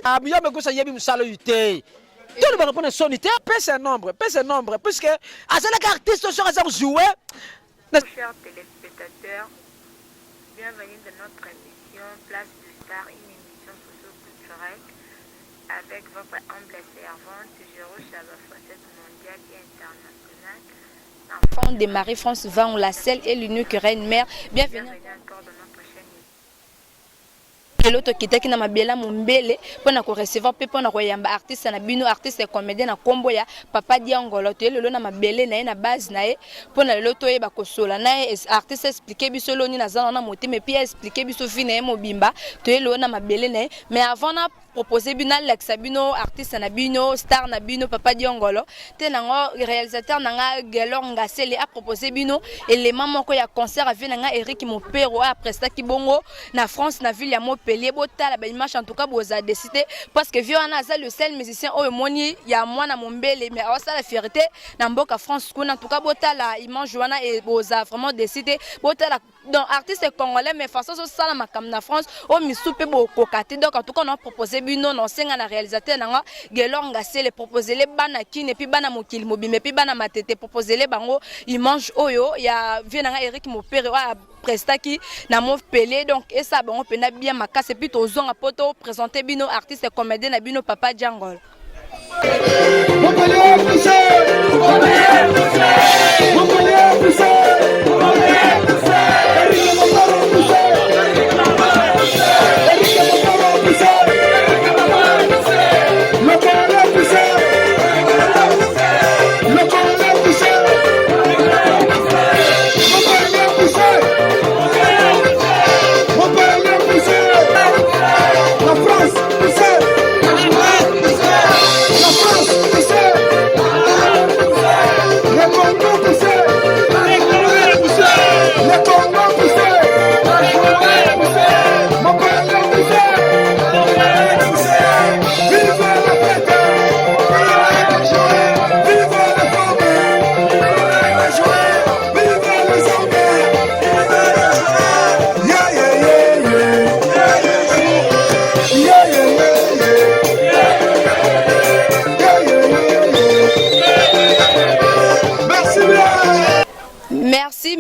Abiya me kusa yebi musalo yute. Tout le monde répond son unité, pèse un nombre, puisque à chaque artiste sur un jouer. Chers téléspectateurs, bienvenue dans notre émission Place du Star, une émission socio-culturelle avec votre humble servante, Jérôme Chabot, facette mondiale et internationale. Enfant de Marie-France Van, la seule et l'unique reine mère. Bienvenue encore dans notre chaîne. L'autre qui était qui n'a mabela mumbele pour na recevoir pe pour na koyamba artiste na bino artiste comédien na kombo ya Papa Diangolo to le na mabele na base na e pour na loto e ba kosola na artiste expliquer biso loni na zana na moté mais puis expliquer biso fine mobimba to le na mabele na mais avant na proposer bino Alex bino artiste na bino star na bino Papa Diangolo te na réalisateur na Gelor Ngasele a proposer bino élément moko ya concert a vina nga Eric Mopero a presta ki bongo na France na ville ya Montpellier botala ba image en tout cas boza décider parce que Viona aza le seul musicien o moni ya mwana mombele mais awasa la fierté na mboka France kuna en tout cas botala image wana et boza vraiment décider botala donc artiste congolais mais façon so sala makam na France o misupe bo kokate donc en tout cas on a proposé bino non senga na réalisateur nanga Gelor Ngasele proposer les bana kine puis bana mokili mobime puis bana matete proposer les bango image oyo ya Viona Eric Mopere wa prestaki na Montpellier donc et ça bon pena bien makase puis tozonga poto présenter bino artiste comédien na bino Papa Diangolo.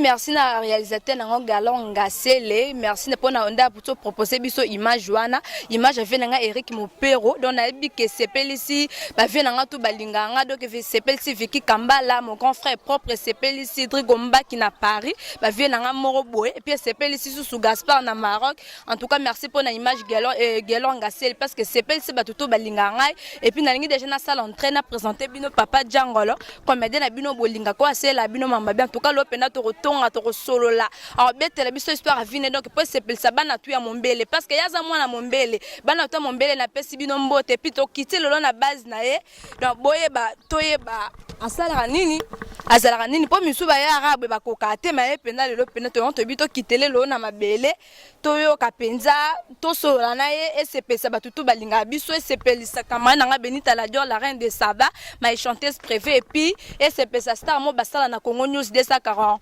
Merci na réalisateur na Gelor Ngasele merci pour na onda pour proposer biso image wana image avait na Eric Mopero donc na bi que sepelisi ba vie na tout balinganga donc sepelisi Vicky Kambala mon grand frère propre sepelisi Drigomba qui na Paris ba vie na moro boy et puis sepelisi sous Gaspard na Maroc en tout cas merci pour na image Gelor Ngasele parce que sepelisi ba tout balinganga et puis na lingi déjà na salle entraîne à présenter bino Papa Diangolo comédien na bino bolinga ko asela bino mamba bien en tout cas l'opena to tonga to solo la alors betela biso histoire vine donc peut se pelsa bana tu ya mombele parce que yaza mwana mombele bana to mombele na pesi bino mbote pito kiti lolo na base na ye donc boyeba toyeba asala nini azala nini po misuba ya arabe ba kokate ma epena lelo pena to bito kitele lolo na mabele toyo kapenza to solo na ye et se pelsa batutu balinga biso et se pelisa kamana nga Benita la Dior la reine de Saba ma chanteuse préférée et puis et se pelsa star mo basala na Congo News 240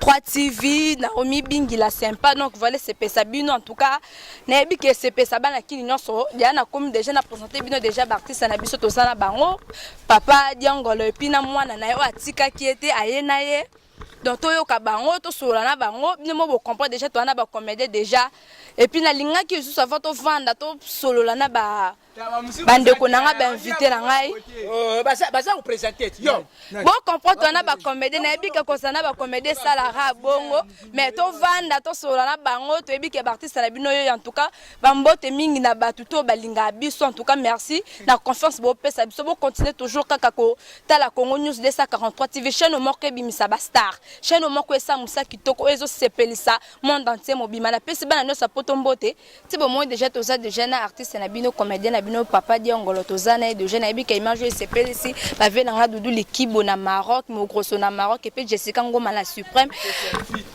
3 TV Naomi Bingi la sympa donc voilà c'est Pesabino en tout cas na bi que c'est Pesabana qui nyonso ya na comme déjà na présenter bino déjà artiste na biso to sana bango Papa Diangolo et puis na mwana na yo atika qui était ayena ye donc toyo ka bango to sola na bango bino mo comprendre déjà to na ba comédie déjà et puis na linga qui juste avant to vanda to solo la na ba bande ko nanga ba inviter na ngai baza ko présenter yo bon comprendre to na ba comédie na bi ka ko sana ba comédie sala ra bongo mais to vanda to sola na bango to bi ke artiste na bino yo en tout cas ba mbote mingi na ba tuto balinga biso en tout cas merci na confiance bo pesa biso bo continuer toujours kaka ko tala Congo News 243 TV chaîne mo ke bimisa ba star chaîne moko esa musa kitoko ezo sepelisa monde entier mobima na pesi bana no sapoto mbote ti bo moi déjà toza déjà na artiste na bino comédien na bino Papa Diangolo toza na déjà na bi ka image sepelisi ba ve na nga Dudu Likibo na Maroc mo grosso na Maroc et puis Jessica Ngoma la suprême.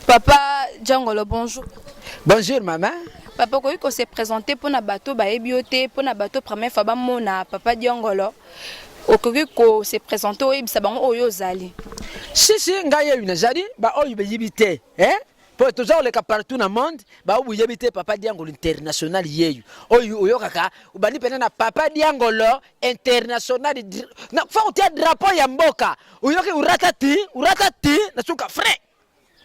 Papa Diangolo bonjour. Bonjour maman. Papa ko se présenter pour na bateau ba ebioté pour na bateau première fois ba mona Papa Diangolo. Okoki ko se présenter o ibisa bango oyo zali. Si ngaye une zali ba oyo be yibite pour toujours les cas partout dans le monde ba oyo yibite Papa Diangolo international yeyu oyo kaka ubani pena na Papa Diangolo international na fa utia drapeau ya mboka oyo ki uratati na suka frais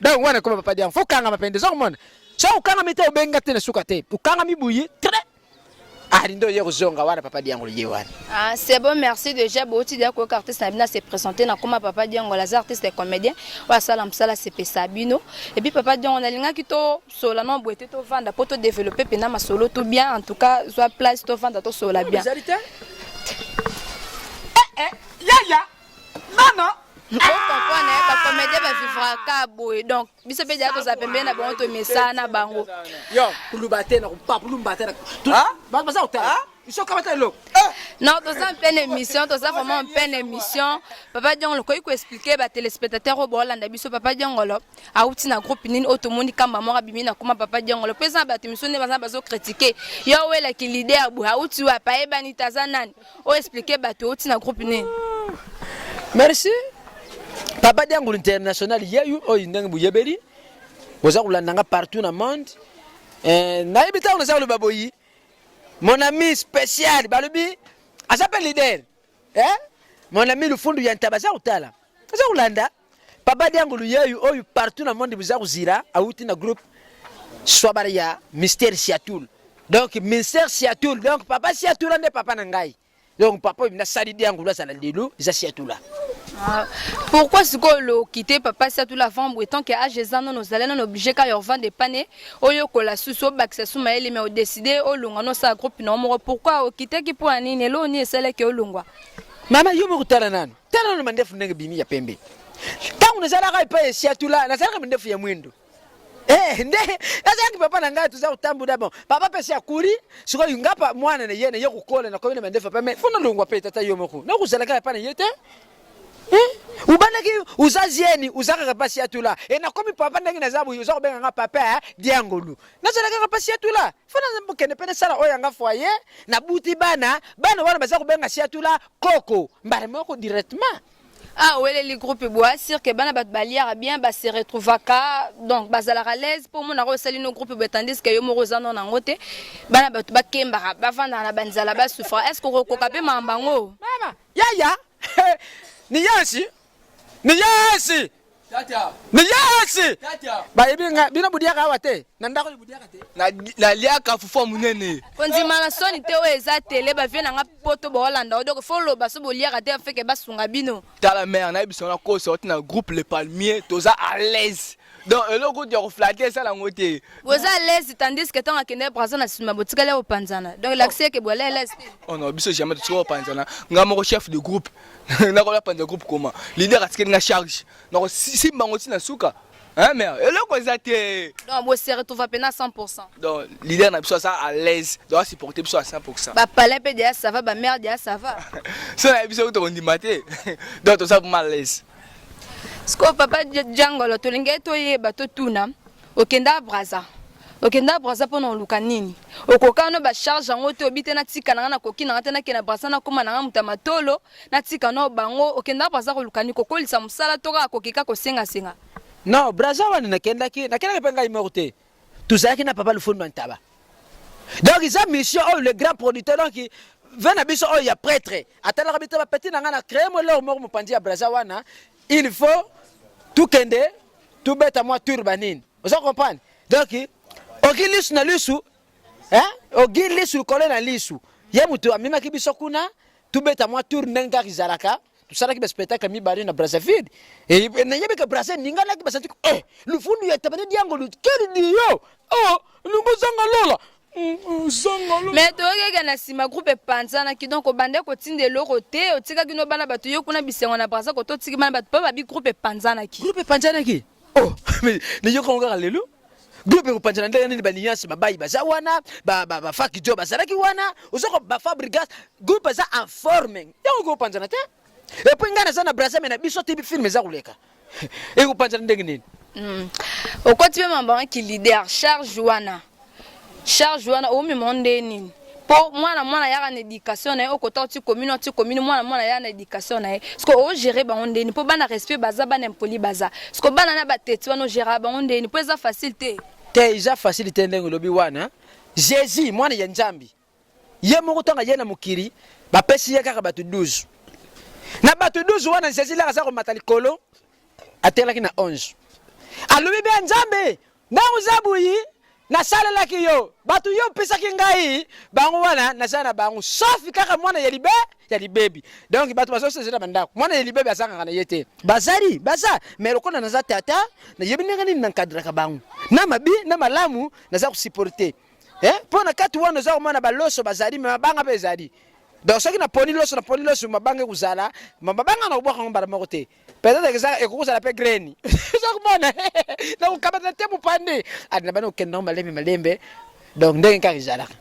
donc wana comme Papa Diangolo faut kanga mapende zo mona so ukanga mite ubenga te na suka te ukanga mibuyi très Papa Diangolo yewana. Ah c'est bon merci déjà boti dia ko artiste na bina se présenter na comme Papa Diangolo les artistes et comédiens wa salam sala se Sabino et puis Papa Diangolo na linga kito sola no boete to vanda pour te développer pena ma solo tout bien en tout cas soit place to vanda to sola bien. Ya non Bon comprendre ba comédien ba vivra ka boy donc biso pe dia to za pembe na bon to mesana bango. Yo kulubate na pas kulubate na. Ba ça utala. Iso kamata lo. Non, to ça en pleine émission, to ça vraiment en pleine émission. Papa Diangolo ko expliquer ba téléspectateurs au Bolanda biso Papa Diangolo a outi na groupe nini otomoni kamba mora bimina kuma Papa Diangolo pesa ba émission ne ba zo critiquer. Yo wela ki leader abu a outi wa pa e bani tazanani. O expliquer ba to outi na groupe nini. Merci. Papa Diangolo international yeyu oyo ndenge buyebeli. Boza kulandanga partout dans le monde. Na ibita on za le baboyi. Mon ami spécial, Balubi, elle s'appelle leader. Mon ami le fond du Yantabaza Utala. C'est Oulanda. Papa Diangolo yeyu oyo partout dans le monde vous a zira a outi na groupe Swabaria Mystère Siatoul. Donc Mystère Siatoul. Donc papa Siatoul n'est papa nangai. Donc papa il n'a sali Diangolo ça la dilo, ça Siatoula. Pourquoi ce que le quitter papa Siatoul avant breton que à Jézano nous allons obligé quand on vend des panes oyo kola suso bakse suma ele mais au décider au longa no sa groupe non pourquoi au quitter qui pour anine lo ni sele ke au longwa. Mama yumu kutala nani? Tena no mandefu ndenge bimi ya pembe. Tangu nazala kai pa Siatoula, nazala mandefu ya mwendo. Nde azaki papa nanga tuza utambu dabo papa pesa ya kuri siko yungapa mwana ne yene yokukola na komene mandefa pa me funa lungwa pe tata yomoko na kuzalaka pa na yete ubanaki uzazieni uzaka kapasi atula na komi papa ndenge na zabu uzaka benga nga papa Diangolo na zalaka kapasi atula funa mbukene pene sala oyanga foyer na buti bana wana bazaka benga si atula koko mbare moko directement. Ah ouais les groupes bois cirque bana bat balière bien ba se retrouvaka donc bazala à l'aise pour mon aro sali no groupe tandis que yo morozano na ngote bana bat ba kemba ba vanda na banzala ba souffra est-ce qu'on recopape mambango mama ya ni yansi tata ni yansi tata ba ibinga bino budiaka wate na ndako budiaka te na liaka fufu munene konzima na soni te o eza tele ba vena nga poto ba Holanda donc follow ba so boliaka te fait que ba sunga bino ta la mère na biso na ko sorti na groupe les palmiers toza à l'aise donc le groupe de reflater ça la ngote boza à l'aise tandis que tant akende braza na sima botikale o panzana donc l'accès que bola à l'aise oh non biso jamais tu panzana ngamo chef de groupe na ko la panza groupe comment leader atike nga charge donc si mangoti na suka hein mère et le ko zate donc bo se retrouve pena 100%. Donc leader na biso ça à l'aise doit supporter biso à 100%. Ba palais pe dia ça va ba mère dia ça va ça na biso to ndimate donc to ça pour mal l'aise. Sko papa Diangolo to linge to yeba to tuna okenda braza pona luka nini okokano ba charge ngo to bite na tika na koki na tena kena braza na koma na mutama tolo na tika no bango okenda braza ko luka ni kokolisa musala to ka kokika ko senga non braza wana nakenda penga imorte tuzaki na papa le fond ntaba donc ils a mission le grand producteur donc vena biso ya prêtre atala kabita ba petit na ngana créer mo le mo pandi ya braza wana il faut tout kende tout beta moi turbanine vous comprenez donc ogilis na lisu ogilis ukole na lisu ye mutu amima kibiso kuna tout beta moi tour nenga kizalaka tout ça qui spectacle mi bari na Brazzaville et na yebe ka Brazzaville ninga la ki basati le fundu ya tabane Diangolo quel dio oh lumuzanga lola mais toyokeka na nsima groupe epanzanaki donc obande kotinda eloko te otikaki no bana bato yo kuna bisengo na brasa koto otiki bana bato mpo babi groupe epanzanaki oh niyokongo kaka lelo groupe epanzana ndenge nini baniyansi babai baza wana bafaki jo bazalaki wana ozoko bafabrigas groupe eza en forme yango kopanzana te epuis ngai naza na brasa me na biso te filme eza koleka ekopanzana ndenge nini okoti mpe mambangaki leader charge wana omema nde nini mpo mwana yaka na éducation na ye okota oti commune mwana yaka na éducation na ye parceke ogere bango ndeni mpo bana respect baza bana impoli baza parceke bana na bateti wana ogera bango ndeni mpo eza facile te eza facile te ndenge olobi wana jésus mwana ya nzambi ye moko ntonga ye na mokili bapesi ye kaka bato 12 na bato 12 wana jésus laka aza komata likolo atelaki na 11 alobi be nzambe ntango oza boyi nasalelaki yo bato yo opesaki ngai bango wana naza na bango sauf kaka mwana ya libebi donc bato bazosezela bandako mwana ya libebi azangaka na ye te baza mais lokola naza tata nayebi ndenge nini nankadraka bango na mabi na malamu naza kosupporte mpo na kati wana oza komona baloso bazali me mabanga mpe ezali donc soki naponi loso mabanga ekozala mabanga na kobwaka ngo mbala moko te peut-être ekokozala mpe greni ozokomona na kokabata te mopande adi na bana kokende nango malembe donc ndenge kaka ezalaka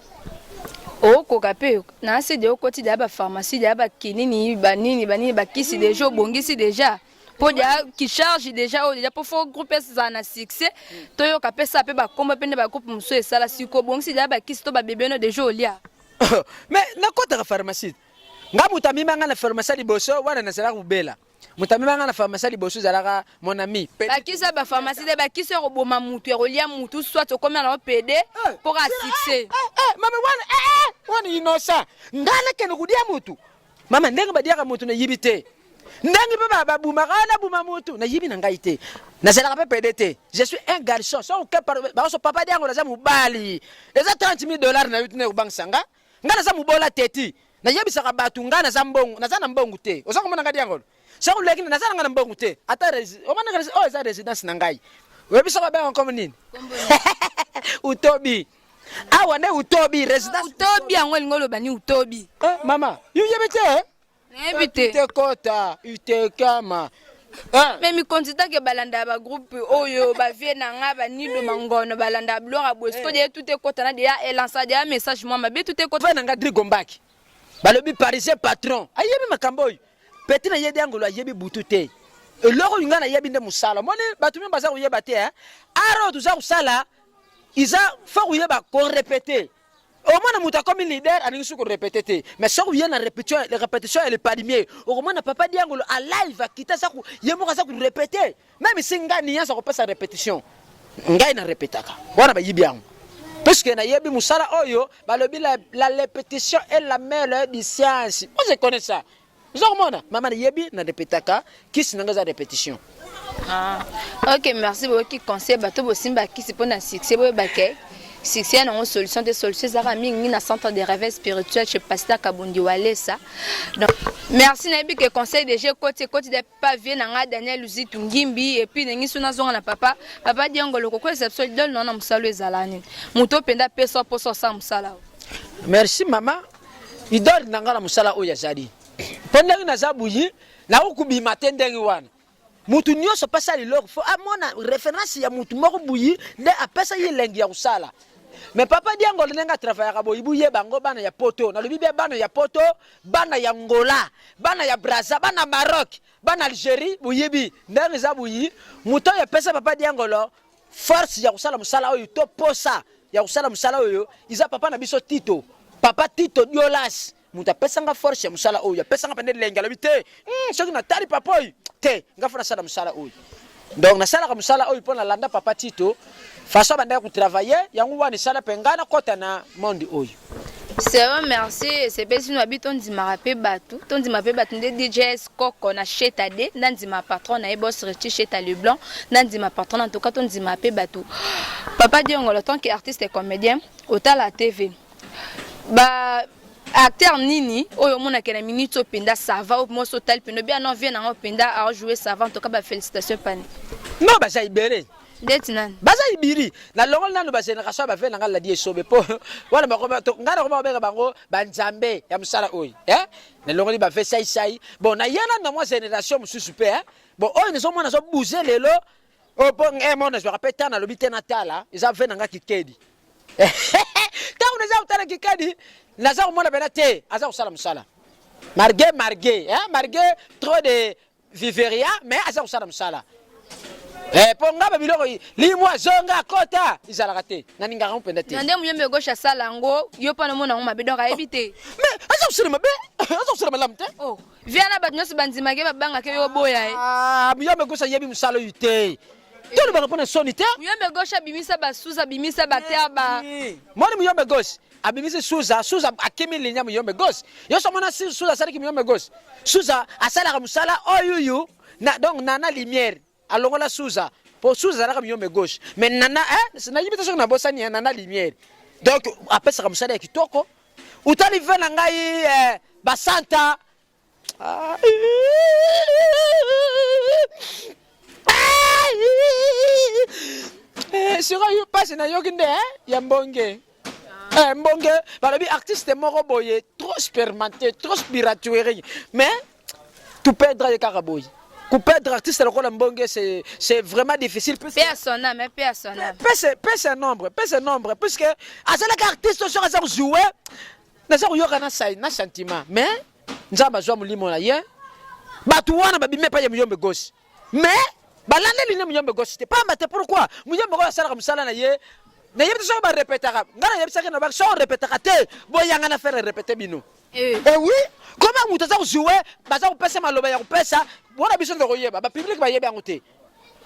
okoka mpe na asede okoti deya bapharmacie deya bakinini banini bakisi deja obongisi deja mpo deya kicharge deja oyo deja mpo fo groupe ezala na succès toyoka mpe sa mpe bakomba mpe nde bagroupe mosusu esala siko obongisi deya bakisi to babebeno deja olia mais nakotaka pharmacie nga moto amimanga na pharmacie liboso wana nazalaka kobela moto amimanga na pharmacie liboso ezalaka mon ami bakisi ya bapharmacie de bakisi ya koboma mutu ya kolia mutu soit okomi na opede mpo ka succès mama wana innocent nga nakende kodia mutu mama ndenge badiaka mutu nayibi te ndenge mpe babumaka nabuma mutu nayibi na ngai te nazalaka mpe pede te je suis un garçon bakoso papa diango naza mobali eza $30,000 na yuti na kobangisa nga naza mobola teti nayebisaka bato nga naza na mbongo te oza komona nga diango soko lekini naza na nga na mbongo te ata omana eza résidence na ngai oyebisa babenga komo nini utobi awa nde utobi résidence utobi yango elingi oloba ni utobi mama yoyebi te nayebi te utekota utekama me mikonzi take balanda ya bagroupe oyo bavie na nga banido mangono balanda ya biloko ya bosiko deya tout ekota na deya elansa deya message mwa mabe tout ekota na nga drigombaki balobi parisien patron ayebi makambo oyo peti na ye diangolo ayebi butu te eloko oyo nga nayebi nde mosala moni bato mio baza koyeba te aro toza kosala iza fa koyeba korepete omona moto akomi leader aningi su korepete te mais soki oye na répétition ele palimier okomona papa diangolo alive akita ye moko aza korepete même si ngai niyansa kopesa répétition ngai na repetaka wana bayibi yango puisque nayebi mosala oyo balobi la répétition est la mère du science moi je connais ça ozokomona mama nayebi na repetaka kisi nanga za répétition ok merci boyoki conseil bato bosimba kisi mpo na succès boyebake succès nango solution de solution ezaka mingi na centre de réveil spirituel chez pasteur Kabundi Walesa donc merci nayebi ke conseil déjà koti de pavier nanga Daniel Luzitu Ngimbi et puis nengi suna zonga na papa diangolo koko exception dol non na musalo ezalani muto penda peso poso sa musala merci mama idol nanga na musala oyo yazali pendant na zabuyi na okubima tendenge wana mutu nyonso pasa liloko fo amona référence ya mutu moko buyi nde apesa ye lengi ya kusala mais papa diangolo nenga travaillaka boyi buye bango bana ya poto nalobi be bana ya poto bana ya Angola bana ya Brazza bana Maroc bana Algérie buyibi ndenge za buyi mutu ya pesa papa diangolo force ya kusala musala oyo to posa ya kusala musala oyo iza papa na biso papa Tito Diolas mutu apesanga force ya musala oyo apesanga pende lengi alobi te soki natali papa oyo te nga fona sala musala oyo donc nasalaka musala oyo mpo nalanda papa Tito façon bandaka kotravailler yango wana esala mpe ngai nakota na monde oyo c'est bon merci sepesi no abi tondimaka mpe bato nde DJS Koko na Cheta de ndandima patron na ye boss Richie Cheta Leblanc ndandima patron en tout cas tondima mpe bato papa diangolo tant que artiste et comédien otala TV acteur nini oyo mona ke na minute openda sava o moso tal peno bien non vient na openda a jouer savant en tout cas ba félicitations pani non ba jaibere Ndeti nani? Baza ibiri. Na longo nanu ba génération ba fe na ngala die sobe po. Wana ba ko ngara ko ba bango ba nzambe ya musala oyi. Na longo ni ba fe sai. Bon na yana na moi génération mususu pe Bon oyi ne so mona so bouger lelo. O po mona je rappelle tana lobi tena tala. Isa fe na nga kikedi. Ta unaweza utana kikedi. Naza mona bena te. Aza usala musala. Margué, margué, trop de viveria, mais aza usala musala. Ponga ba biloko li moi zonga kota izala raté. Naninga ron pendete. Nande muyembe gauche sala ngo yo pa no mona ngoma bidon ka ebite. Mais aza usala mabe, aza usala malamte. Oh, viana ba nyosi banzima ke babanga ke yo boya e. Ah, muyembe gauche yebi musalo yute. Tolo ba pona sonite. Muyembe gauche bimisa ba suza bimisa ba terba. Moni muyembe gauche. Abimisi Suza akimi linya muyombe gos. Yo somona Suza sali ki muyombe gos. Suza asala ka musala oyuyu na donc nana lumière. Alongola Suza. Po Suza la ka muyombe gauche. Mais nana na yibita so na bosa ni nana lumière. Donc apesa ka musala ya kitoko. Utali vena ngai basanta. Sera yo passe na yokinde ya mbonge. Mbonge, balobi artiste moko boye, trop expérimenté, trop spirituel. Mais tout perdre les caraboy. Pour perdre artiste le mbonge c'est vraiment difficile. Personne, mais personne. Pèse un nombre, puisque à chaque artiste sur ça jouer, na ça yo kana sai na sentiment. Mais nzamba zo mulimo na ye. Batu wana babime pa yombe gauche. Mais balande ligne yombe gauche, c'était pas maté pourquoi? Yombe gauche sala comme ça na ye. Na yebisa so ba répétera ngana yebisa ke na ba so répétera te boyanga na faire répéter bino oui comment muta za jouer baza ko pesa maloba ya ko pesa bona biso ndo koyeba ba public ba yeba ngote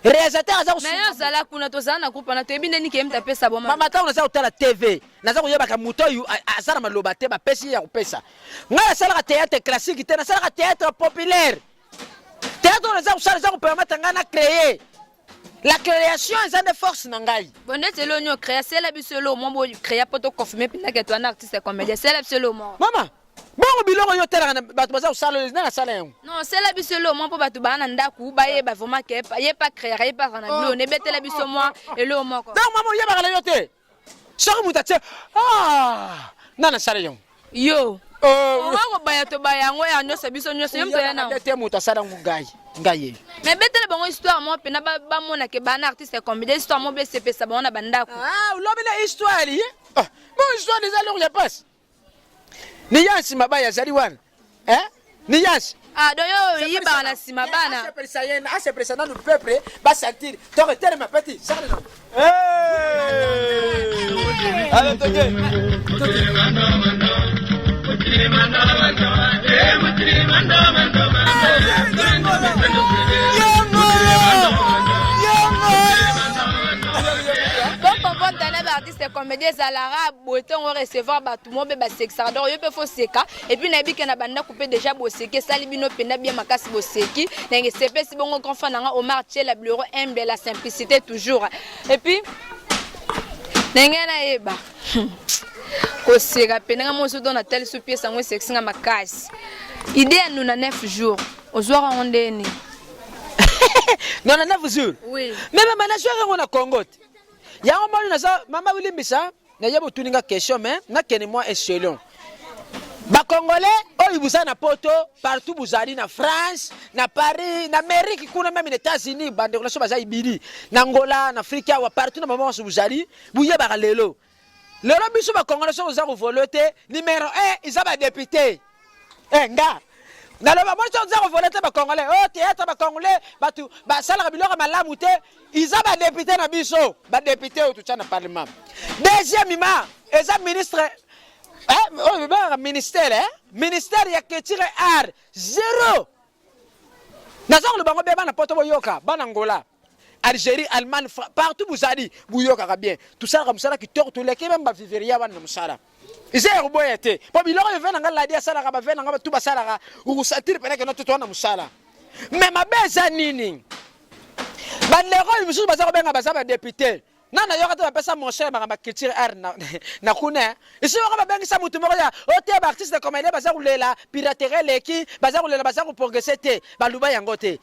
réalisateur za ko mais yo zala kuna to zana kupa na to ebinde ni ke mta pesa boma mama ta on za utala TV na za koyeba ka muto yu azana maloba te ba pesa ya ko pesa ngala sala ka théâtre classique te na sala ka théâtre populaire théâtre na za ko permettre ngana créer. La création est une force nangai. Bon, c'est le nous créer, c'est la bisolo, moi bon créer pour te confirmer puis que tu es un artiste comédien, c'est la bisolo moi. Maman, bon biloko yo tela na batu baza usala na sala yango. Non, c'est la bisolo moi pour batu bana ndaku ba ye ba vraiment que ye pas créer, pas na bilo, ne bete la bisolo moi et le moi quoi. Donc maman ye ba la yo te. Soko mutache. Nana sala yango. Yo. On va baya to baya ngo ya nyosa biso nyosa yempe na. Bete muta sala ngai. Ngaye. Mais bete le bon histoire moi pe na ba mona ke bana artiste comédien histoire moi BCP ça bon na bandako. Ulobi na histoire yi. Bon histoire des alors ya passe. Ni yansi mabaya zali wana. Ni yansi. Doyo yi ba na sima bana. C'est président du peuple va sentir. Toi tel ma petit. Ça non. Allez artiste comédien zalara boté on recevoir batu mo be ba sexa donc yo pe fo seka et puis na bika na banda couper déjà boseke sali bino penda bien makasi boseki ndenge sepe si bongo grand fan nga Omar Tché la bureau humble la simplicité toujours et puis ndenge na eba ko seka penda mo so dona tel sous pièce ngo sexy nga makasi idée nous na 9 jours au soir on ndeni non na 9 jours oui mais maman na soir on a Congo. Ya mama na sa mama wilimbisa na yebo tuninga question mais na kene moi échelon. Ba congolais oyibusa na poto partout buzali na France, na Paris, na Amérique kuna même les États-Unis bande relation baza ibiri, na Angola, na Afrika wa partout na mama so buzali, buye ba lelo. Lelo biso ba congolais so za voter numéro 1 izaba député. Nga na loba mo so za voter ba congolais, théâtre ba congolais, batu ba sala biloko malamu te. Ils ont des députés dans biso, des députés au tout ça dans le parlement. Deuxième ima, ils ont ministre, ministère ya culture art zéro. Nazar le bango beba na poto boyoka, banangola, Algérie, Allemagne, partout vous allez, boyoka bien. Tout ça comme ça qui tord tous les qui même ba vivria wan musala. Ils ont boyete. Pour biloko ils viennent ngala dia sala ba viennent ngaba tout ba sala ou satir pena que notre toi na musala. Mais ma beza nini? Bandeko biso baza ko benga baza ba député nana yo kata pesa mon cher ba culture art na kuna iso ko ba benga sa mutu moko ya ote ba artiste de comédie baza ko lela piraterie leki baza ko lela baza ko progresser te ba luba yango te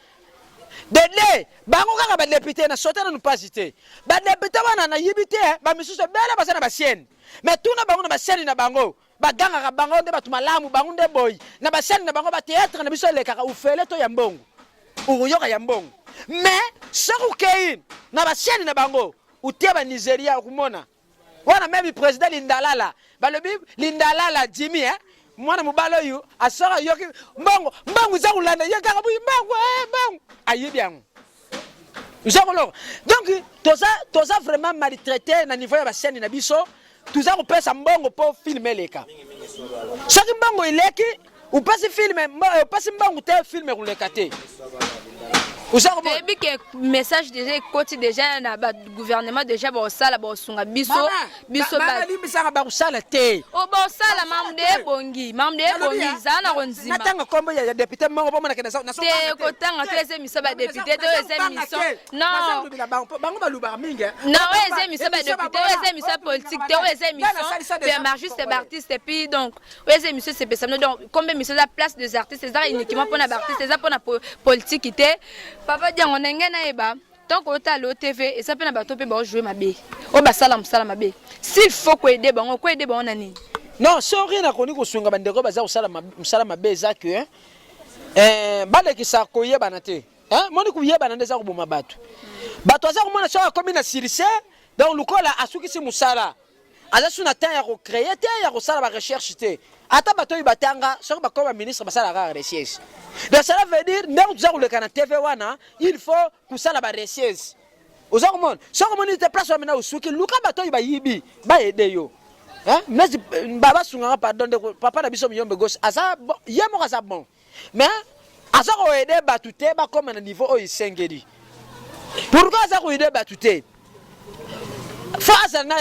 dele bango kaka ba député na sauté na nous pas cité ba député wana na yibité ba misusu bela basana ba sienne mais tout na bango na ba sienne na bango ba ganga ka bango nde batu malamu bango nde boy na ba sienne na bango ba théâtre na biso le kaka ufele to ya mbongo uyoka ya mbongo mais soku kein na ba sienne na bango utie ba Nigeria kumona wana même président Lindalala balobi Lindalala Jimmy mwana mubalo yu asora yoki mbongo za kulanda ye kaka buyi mbongo ayibi yango uzakolo donc toza vraiment maltraité na niveau ya ba scène na biso tuza kupesa mbongo po filmer leka soki mbongo ileki upasi filmer upasi mbongo te filmer kuleka te Ebi que message déjà côté déjà na ba gouvernement déjà ba sala ba sunga biso ba limbisanga ba kusala te o ba sala mamde bongi zana konzima natanga kombo ya député mongo po mona kena na so te kotanga teze miso ba député to eze miso non bango ba luba mingi non eze miso ba député eze miso politique te eze miso pe marjuste artiste et puis donc eze miso c'est personne donc combien miso la place des artistes c'est uniquement pour na artiste c'est pour na politique te papa diango ndenge na eba tant que tu as TV et ça peut na bato pe ba jouer mabe o ba sala mabe s'il faut ko aider bango nani non sorry na koni ko sunga bandeko baza ko sala mabe za que bale ki sa ko yeba na te moni ku yeba na ndeza ko boma bato aza ko mona so komi na sirise donc lukola asuki si musala aza suna temps ya ko créer te ya ko sala ba recherche te ata bato batanga so ba ko ministre basala ka recherche. Donc cela veut dire même tu as le canal TV wana il faut que ça la ba recherche. Oza komona so komona te place wa mena usuki luka bato ba yibi ba aider yo. Mais baba sunga pardon de papa na biso miyombe gauche asa yemo ka sa bon. Mais asa ko aider batute ba comme na niveau o isengeli. Pourquoi ça ko aider batute? Face à na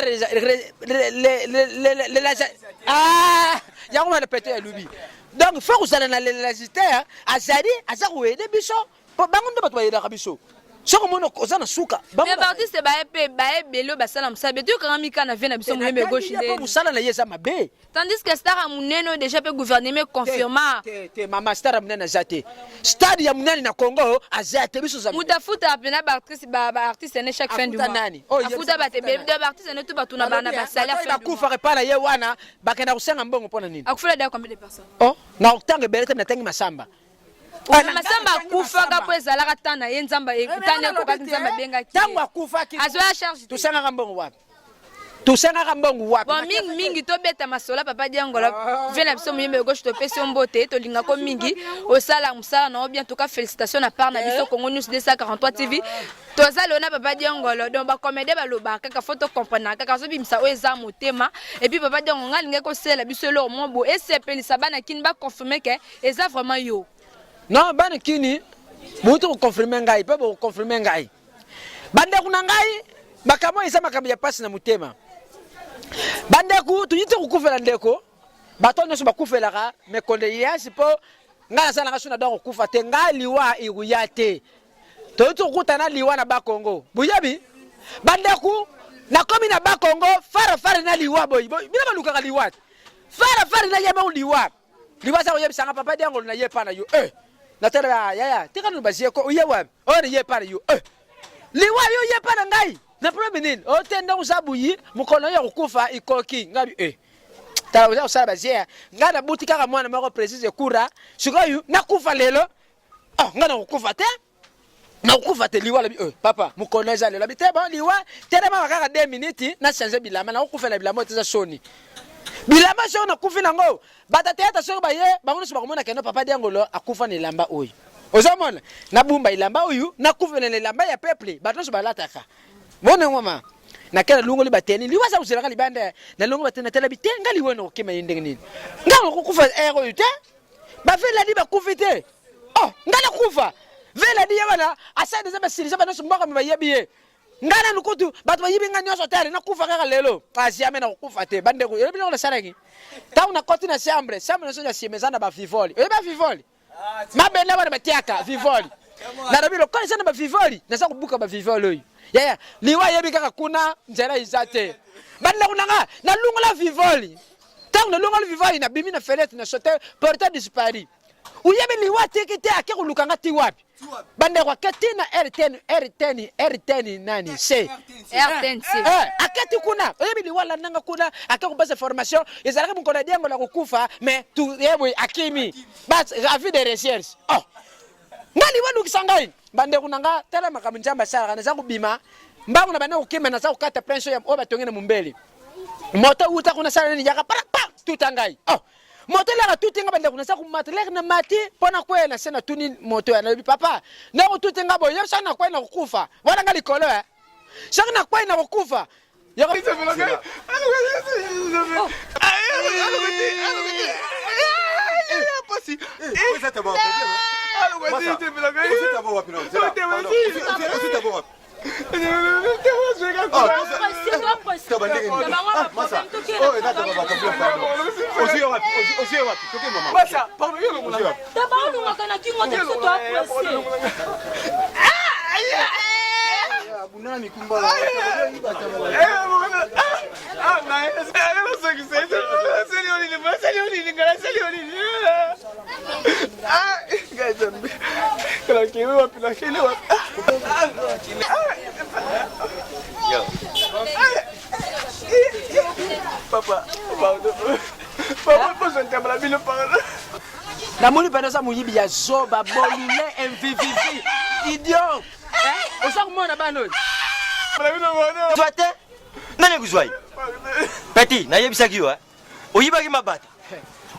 yango na pété lubi. Donc faut que ça na légalité azali aza ko aider biso bango ndo bato ba aider biso. Soko mono kozana suka mais artiste ba belo basala musabe tu quand mika na vena biso moyembe gauche ndé musala na yesa mabe tandis que star muneno déjà peut gouvernement confirma te mama star munena zate stade ya munene na Congo azate biso za mutafuta apena ba artiste ne chaque fin du mois afuta ba te ba artiste ne tout batuna bana ba salaire fin du mois kufa repara ye wana bakenda kusenga mbongo pona nini akufula da combien de personnes na otange belete na tangi masamba masamba kufa ka pweza la tana ye nzamba ekutane ko ka nzamba benga ki tango akufa ki azo ya charge tusenga kambongo wapi tusenga kambongo wapi bon mingi to beta masola papa diangola vena biso muyembe gauche to pesi mbote to linga ko mingi osala musala na bien tout cas félicitations na part na biso Congo News 243 TV toza lona papa diangola donc ba comédie ba loba kaka photo comprendre kaka so bimsa o eza motema et puis papa diangola ngalinga ko sela biso lo mo bo et sepelisa bana kin ba confirmer que eza vraiment yo. Non, bana kini mutu ko confirmer ngai pe ko confirmer ngai bande kuna ngai makamo isa makambo ya pasi na mutema bande ku tuyite ku kufela ndeko bato nso bakufela ka me konde yasi po ngala sana ka suna donc kufa te ngali wa iruyate to to kutana liwa na ba Congo buyabi bande ku na komi na ba Congo fara na liwa boy bila baluka ka liwa fara na yema liwa sa ko yebisanga papa diango na yepa na yo natara ya tika no bazie ko uyewa on ye para yo liwa yo ye para ngai na problem nini o tenda usabuyi mukono ya kukufa ikoki ngabi ta usaba bazie ngada butika kama mwana mako precise kura sikoyu nakufa lelo ngana kukufa te na kukufa te liwa labi papa mukono eza lelo labi te ba liwa tere mama kaka 2 minutes na changer bilama na kukufa la bilama teza soni bilama so na kufi nango batateta so ba ye bangono so bakomona keno papa diangolo akufa ne lamba oyo ozomona na bumba ilamba oyo na kufi ne lamba ya peuple bato so balataka mona ngoma na kala lungo libateni liwaza uzela libanda na lungo batena tela bitenga liweno kema yindenge nini ngalo kufa ero yute ba vela di ba kufite ngala kufa vela di yabana asade za basirisa bana so mbaka mbayebiye ngana nukutu batu bayibinga nyoso tare na kufa kaka lelo asiame na kufa te bande ko yebina la saraki ta una koti na chambre no so ya simezana ba vivoli ba vivoli mabenda bana batiaka vivoli na rabilo kwa sana ba vivoli na sa kubuka ba vivoli ya liwa yebi kaka kuna nzera izate bande kunanga na lungu la vivoli ta una lungu la vivoli na bimi na fenêtre na sauter porta disparu Uyebi liwa tikite ake kulukanga ti wapi? Bande kwa katina R10 nani C. RTNC. Akati kuna uyebi liwa la nanga kuna ake kubasa formation ezalaka mukona diengo la kukufa mais tu yewe akimi. Bas avis de recherche. Oh. Ngali wanu kisangai. Bande kunanga tala makamunjamba sala kana zangu bima. Mbangu na bana ukime na za ukata pension ya oba tongene mumbele. Moto uta kuna sala ni yaka pa tutangai. Oh. Moto la tutinga bande kuna sa kumatler na mati pona kwena sena tuni moto ya na papa. Na tutinga boy yesa na kwena kukufa. Wana ngali kolo eh. Sasa na kwena kukufa. Yaka la moni penosa muyibi ya zoba bolule MVVV idiot osa kumona bano Twate nani kuzwai Petit na yebisaki yo oyibaki mabata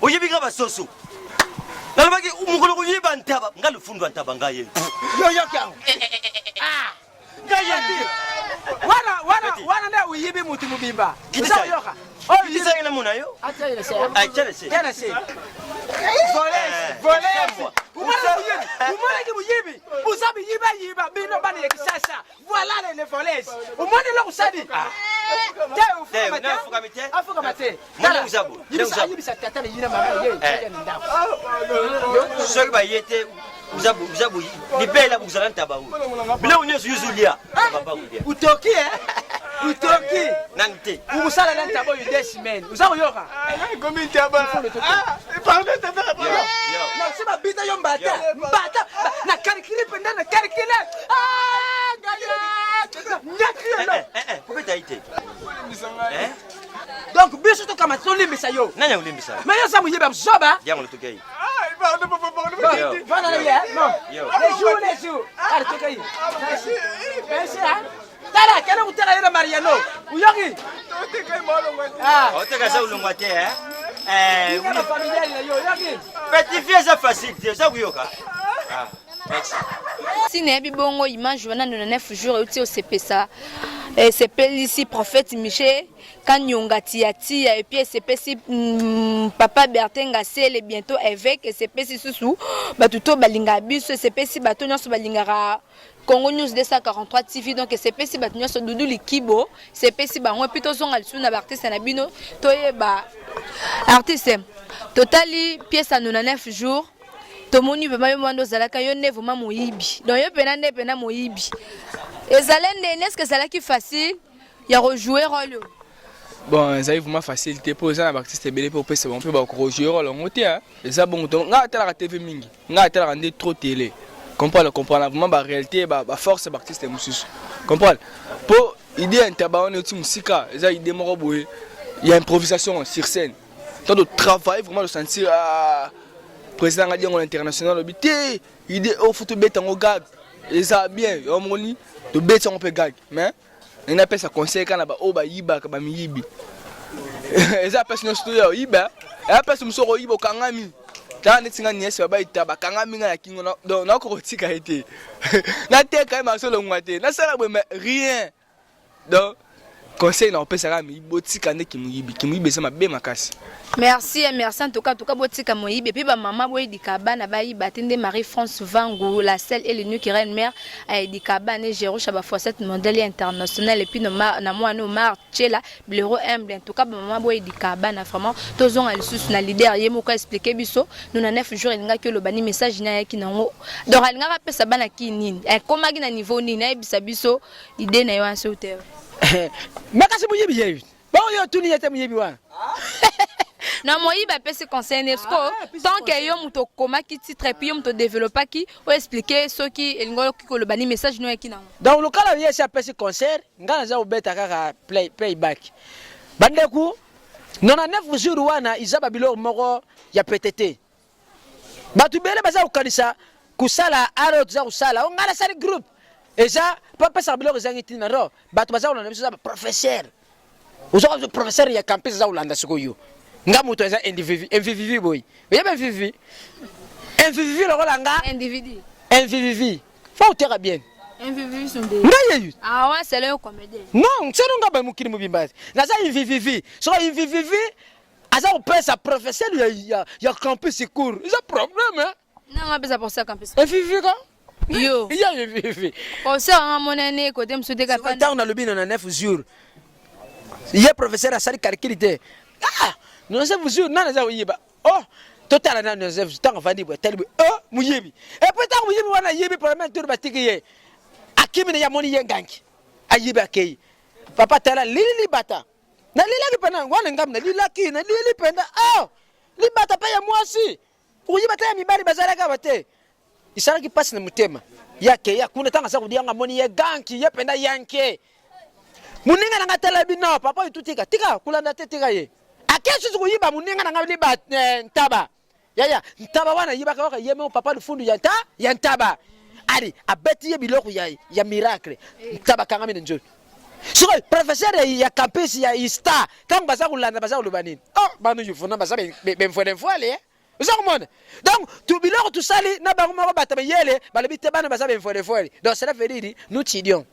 oyibika basoso nalobaki umukolo kuyiba ntaba ngalufundwa ntaba ngaye yo kyangu ngaye wana nda uyibi mutu mubimba Kisa yoka kisa ina munayo acha ile se Tena se Volez. Umone ki muyibi. Usabi yiba bino bani ya kisasa. Voilà les volets. Umone lo kusadi. Unafuka mite? Afuka mate. Mwana usabu. Yibi sa tata ni yina mama ye. Soki ba yete usabu libela buzala ntaba hu. Bila unyesu yuzulia. Papa kudia. Utoki Utoki. Nante. Umusala na ntaba yu desmen. Usabu yoka. Combien taba? Pardon taba. Na sema bita yo mbata. Mbata. Na karikiri penda na karikiri. Kubeta ite. Donc biso to kama tolimbisa yo. Nanya ulimbisa. Mais yo samu yeba mzoba. Yango lutokei. Pardon. Vana na ya. Non. Yo. Les jours. Allez tokai. Merci. Tala kana utaka yera Mariano. Uyoki. Oteka sa ulungwa te Ngaba familiari na yo yoki. Petit fille ça facile, ça kuyoka. Merci. Si nebi bongo image wana na 9 jours uti au CPSA. CP ici prophète Michel Kanyonga Tiatia et puis CP si papa Bertin Gasel bientôt évêque et CP si sous batuto balinga biso CP si bato nyonso balingara Congo News 243 TV donc CP si bato nyonso dudu likibo CP si bango plutôt zonga lisu na artiste na bino toyeba artiste totali pièce à 99 jours tomoni bema yo mwando zalaka yo ne vraiment moyibi donc yo pena moyibi ezalende est-ce que ça qui facile ya rejouer rôle Bon, ça est vraiment facile. T'es posé à l'artiste belé pour passer bon peu ba rejouer rôle on était hein. Ça bon donc nga tala TV mingi. Nga tala rendre trop télé. Comprendre vraiment ba réalité ba force ba artiste mususu. Comprendre. Pour idée interba on est musika, ça idée moko boye. Il y a improvisation sur scène. Tant de travail vraiment de sentir président a dit on international obité idée au foot bête en gag. Et ça bien, on moni de bête on peut gag, mais on appelle ça conseil quand ba o ba yiba ka ba miyibi. Et ça personne studio yiba, et après ce musoro yibo kangami. Tant netinga niese ba ita ba kangami na kingo na ko tika été. Na te quand même solo ngwate, na sala rien. Donc conseil na opesa ka mi botika ne kimuyibi ça ma be makasi. Merci en tout cas botika moyibe puis ba maman boy dikabana ba yiba tende Marie-France Vangu la seule et l'unique qui reine mère a dikabana Géro Chaba Fossette mondial international et puis na moi no marchela bureau humble en tout cas maman boy dikabana vraiment tozon al sous na leader yemo ko expliquer biso nous na 9 jours elinga ke lo bani message na yaki nango donc alinga ka pesa bana ki nini e komaki na niveau nini na ebisa biso idée na yo anse hotel Makasi muyibi yebi. Ba yo tuni yete muyibi wana. Non, moi, il va pas se concerner. Tant que yo muto koma qui titre puis yo muto développer qui ou expliquer ce qui est le bani message nous qui na. Donc le cas là il y a ce concert, ngana za ubeta kaka playback. Bandeku 99 jours wana izaba bilo moko ya PTT. Batu bele baza ukanisa kusala aro za kusala. Ngala sali group. Eza papa sa bilo za ngiti na ro. Batu baza ulanda biso professeur. Uzo professeur ya campus za ulanda sikoyo. Ngamu to eza MVV boy. Yeba MVV. MVV lo kolanga Individu. MVV. Faut te bien. MVV sont des. Ngaye. Ah ouais, c'est le comédien. Non, c'est non ngaba mukini mubimbazi. Naza MVV. So MVV aza opesa professeur ya campus court. Is a problème hein. Non, on a pour ça campus. MVV ka? Yo. Il y a MVV. Pour ça on a mon année côté monsieur de Quand on a le bin on 9 jours. Il y a professeur à sali calculité. Ah, nous 9 jours nana za yiba. Oh, total na 9 jours tant vandi bo telibi. Oh, muyibi. Et peut-être muyibi wana yibi problème tour batiki. Akimi na yamoni yenganki. Ayiba akei. Papa tala lili bata. Na lila ki pena wana ngam na lila ki na lili penda. Oh, li bata pa ya mwasi. Uyiba ta ya mibali bazala ka bate. Isara ki passe na mutema. Yake ya kuna tanga sa kudia ngamoni yenganki ye penda yanke. Muninga na ngatela bino papa itutika. Tika kulanda te tika ye. Akesu kuyiba muninga na ngabili ba ntaba. Ya ntaba wana yiba ka yeme papa lufundu ya ntaba. Ari abeti ye biloko ya miracle ntaba kanga mine njo. So professeur ya campus ya Ista quand baza kulanda baza lubanini. Oh banu yufuna baza bemfwele eh. Uzakumona. Donc tu biloko tu sali na bango moko bata yele balebite bana baza bemfwele. Donc cela veut dire nous tidions.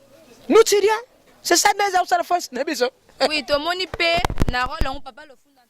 Nous tidions. C'est ça déjà où ça la force nebiso. Oui, to moni pe na rôle on papa le funda.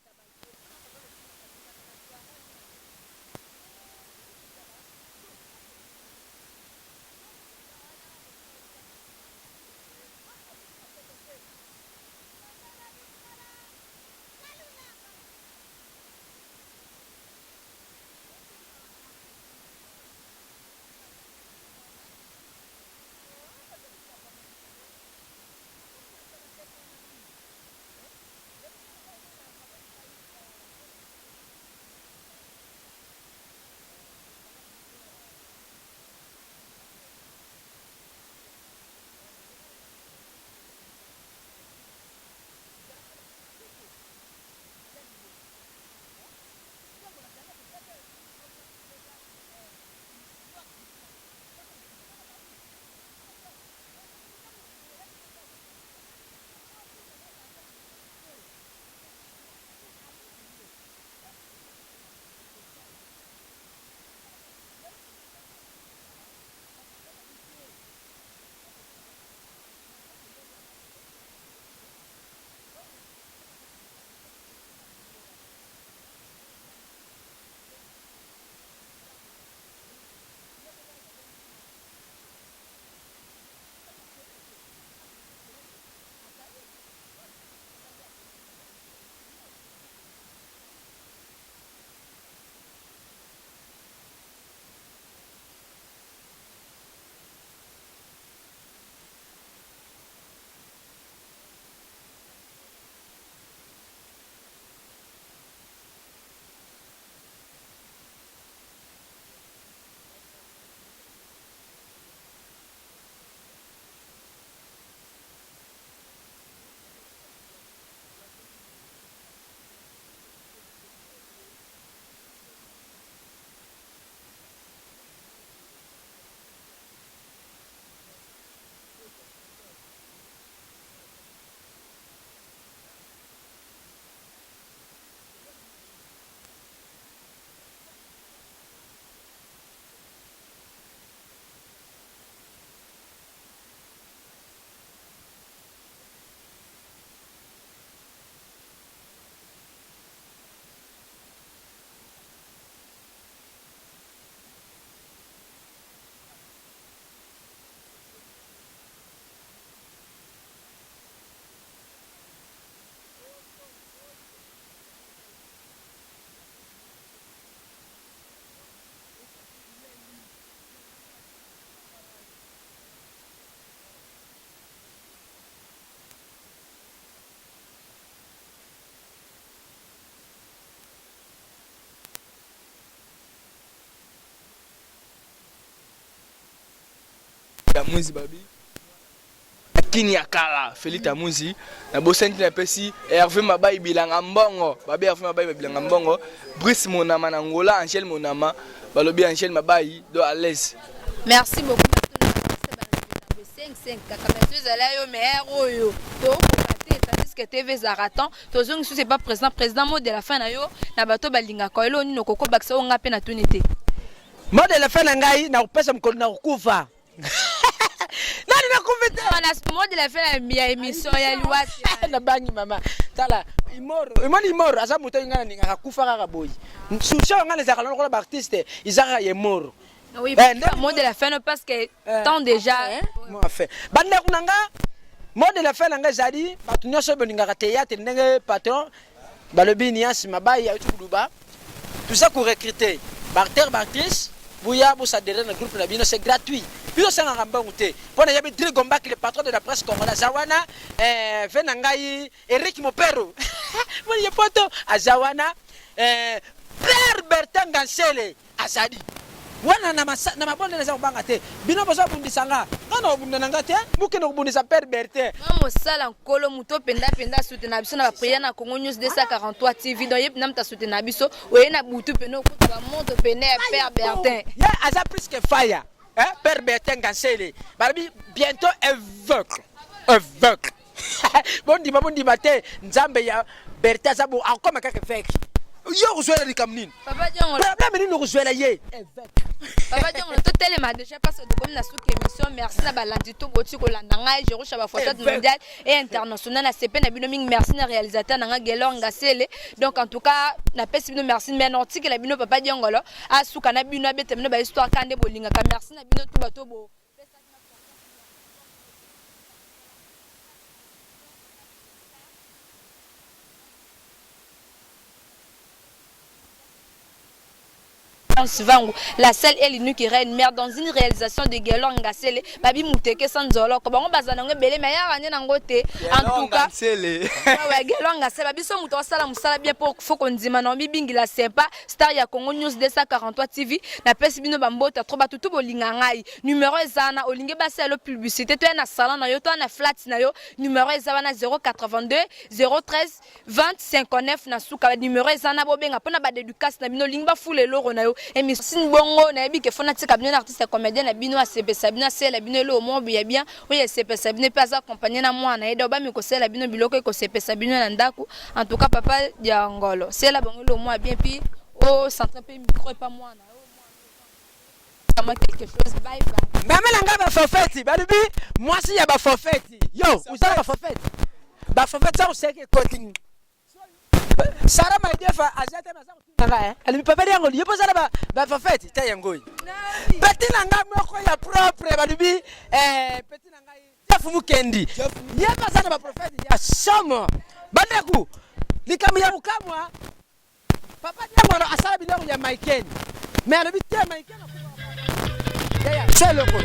Tamuzi babi kini ya kala Félix Tamuzi na bosenti na pesi Hervé Mabai bilanga mbongo babi Hervé Mabai bilanga mbongo Brice Monama na Angola Angel Monama balobi Angel Mabai do à l'aise. Merci beaucoup. 5 kaka monsieur zalayo meilleur oyo to côté tandis que TV Zaraton to zongi c'est pas président mot de la fin na yo na bato balinga ko elo ni nokoko bakisa onga pe na tunité mot de la fin na ngai na kupesa mkono na kukufa nani na kumvita na mot de la fin ya émission ya liwati na bangi mama tala imoro asa muto ngana ninga kufa kaka boy susha ngana za kalona ko ba artiste izaka ye moro. Oui, mot de la fin parce que tant déjà moi fait bande kunanga mot de la fin nanga zadi batu nyoso beninga ka théâtre ndenge patron balobi nias mabai ya tuduba tout ça pour recruter barter actrice buya bu s'adhérer na groupe na bino c'est gratuit bino sanga ngamba ngute pona yabi Drigomba qui le patron de la presse congolaise Zawana venangai Eric Mopero moi ye poto azawana Père Bertin Gansele azadi wana na mabonde na banga te bino bozo bundisa nga ngana obunda nga te muke no bundisa Père Bertin mamo sala nkolo muto penda soutenir biso na prière na Congo News 243 TV donc yep nam ta soutenir biso oye na butu peno ko ba monde pene Père Bertin ya aza plus que fire Père Bertin Gansele barabi bientôt aveugle bondi mate nzambe ya Bertin sabu akoma kaka fake yo uzwela likamnini papa Diango problème ni uzwela ye papa Diango to telema déjà parce que comme na sous émission merci na balandi to boti ko landa ngai je rocha ba photo mondial et international na CP na bino ming merci na réalisateur na Gelor Ngasele donc en tout cas na pesi bino merci mais norti que la bino papa Diango lo asuka na bino abete bino ba histoire kande bolinga ka merci na bino to bato bo la seule et l'unique qui règne mère dans une réalisation de Gelor Ngasele babi muteke sanzolo ko bango bazana ngebele mais ya ranye nangote en tout cas ouais Gelor Ngasele babi so muto sala musala bien pour faut qu'on dise maintenant bibingi la sympa star ya Congo News 243 TV na pesi bino bambota trop batutu bolinga ngai numéro ezana olinge baselo publicité to na salon na yo to na flat na yo numéro ezana 082 013 20 59 na suka numéro ezana bobenga pona ba dédicace na bino lingba fule loro na yo émission bongo na yebi ke fona tika bino artiste comédien na bino ACP Sabina sela bino le mo bien bien oui ACP Sabina pas accompagner na moi na eda ba mi ko sela bino biloko ko ACP Sabina na ndako en tout cas papa ya ngolo sela bongo le mo bien puis au centre pe micro et pas moi na moi quelque chose bye bye mama langa ba forfait balubi moi si ya ba forfait yo usala ba forfait ça on sait que coding Sarah my dear azate na za kutinga ali papa yango lipo sala ba forfait ta yango petit langa moko ya propre balubi petit langa Jeff Mukendi yeba sana ba prophète ya somo bandeku likamu ya ukamwa papa yango asala biloko ya Maiken mais ali te Maiken ya c'est le coup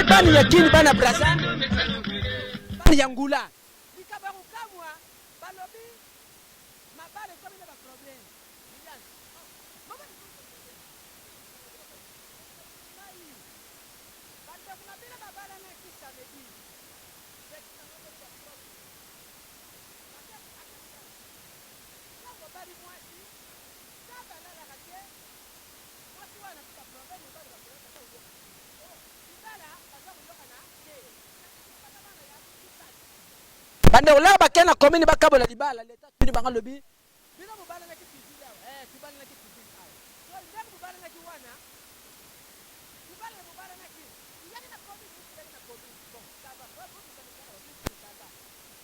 bani ya kini bana brasa bani ya ngula likabaru kamwa balobi mabale kwa bila problem banda kuna bila babala na kisa bebi bali mwasi saba la la kate mwasi wana kwa problem bali kwa bande ola bakena commune bakabola libala leta tuni banga lobi bino mobala na kititi yawo tibala na kititi awo so ndamu mobala na kiwana mobala na ki yani na commune na commune bon ça va pas pour ça ça va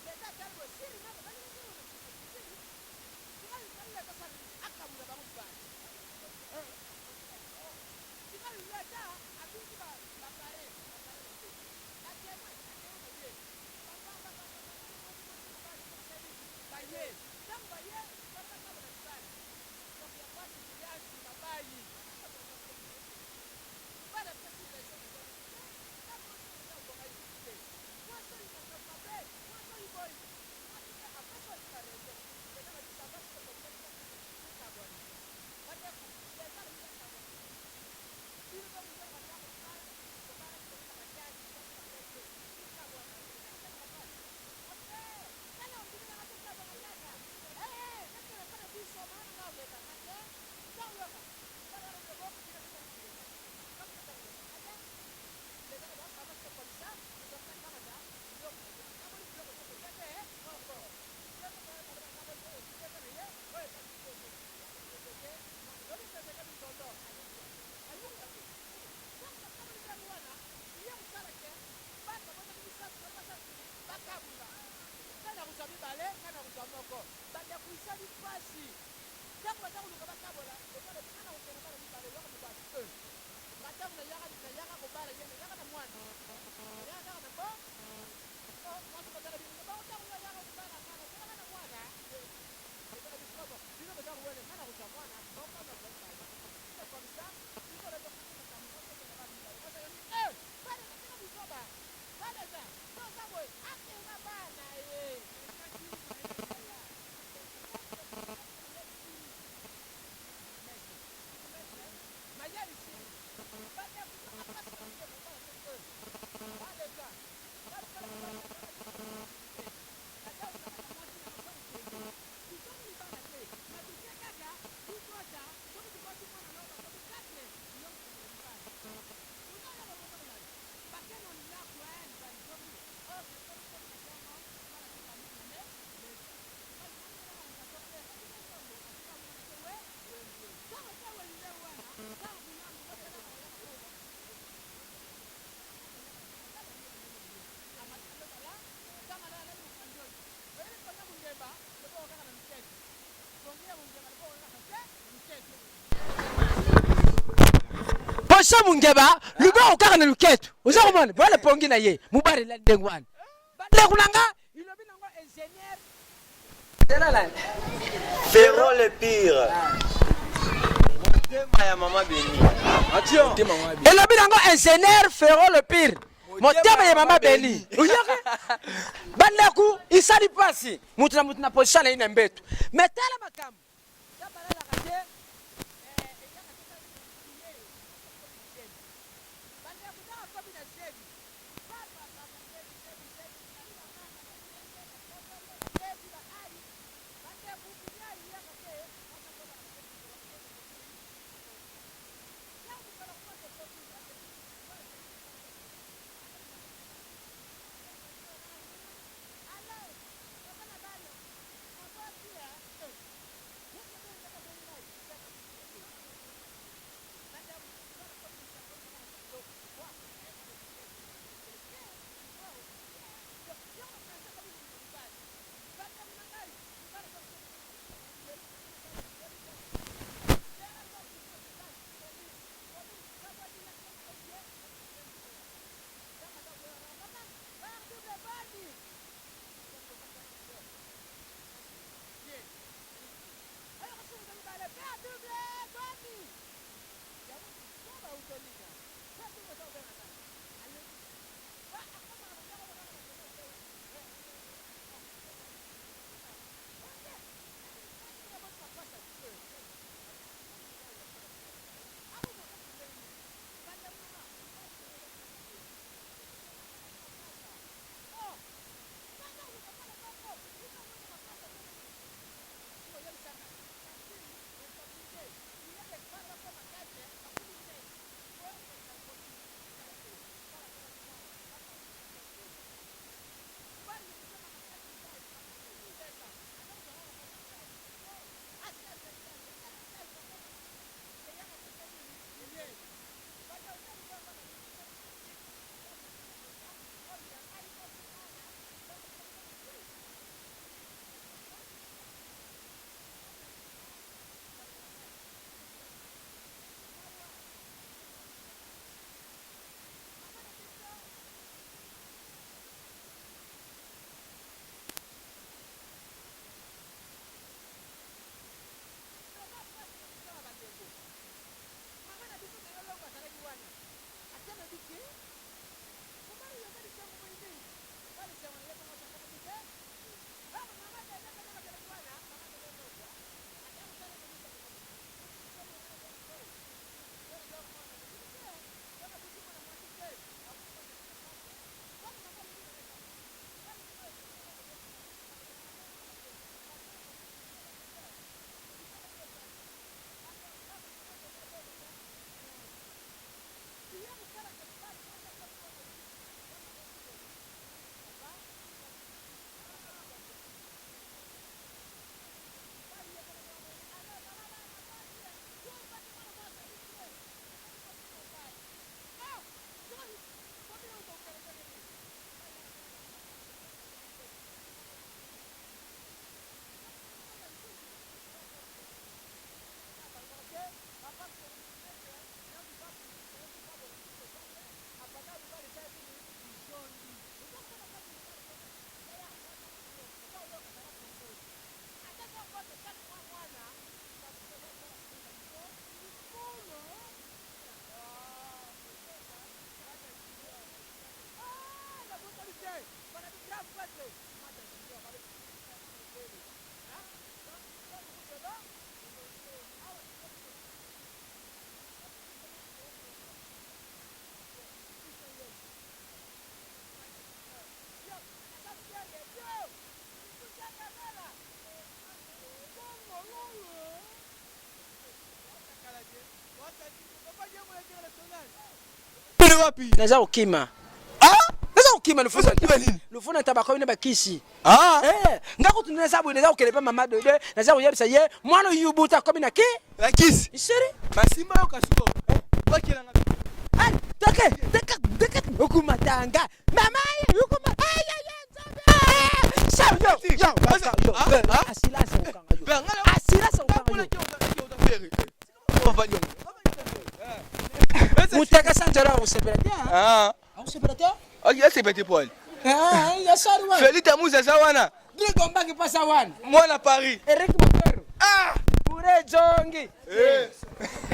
leta talbo siri na bali ni siri siri siri bali bali la sasa akamula bangu bali isali pasi ntango bazakoluka batabola ekole mwana kokende bana mibale yaka mobali batango na yaka kobala yene yaka na mwana yaka na bo mwasi bazala bino baotango yaka kobala mwana yaka na mwana ekole bisobo bino bazaka wele mwana kozwa mwana baokana kobala c'est comme ça bino le dokuna na mwana kokende bana mibale bazala ni bale katika bisoba bale za toza boy akena bana Posha mungeba luba okaka na luketu uza komona bale pongi na ye mubare la ndengwana bale kunanga ilobi nango ingénieur Delala Ferro le pire. Tema ya mama Beni. Atio. elobi nango ingénieur Ferro le pire motema ya mama Beni uyaka bale ku isali pasi mutu na posha na ina mbetu metala makambo tabala la kate wapi? Naza okima. Naza okima lufuna. Lufuna tabako bine bakisi. Ngako tuneza bwe naza okelepa mama dodo. Naza oyebisa ye mwana yubuta komi na ki? Bakisi. Isiri? Masimba yo kasuko. Bakela nga. Deke okumatanga. Mama ye okumatanga. Mutaka sanjara usepelete. Usepelete? Ok, c'est petit Paul. Ya sarwa. Félix Moussa Zawana. Digo mbaki pasa wana. Moi à Paris. Eric Mopero. Pure jongi.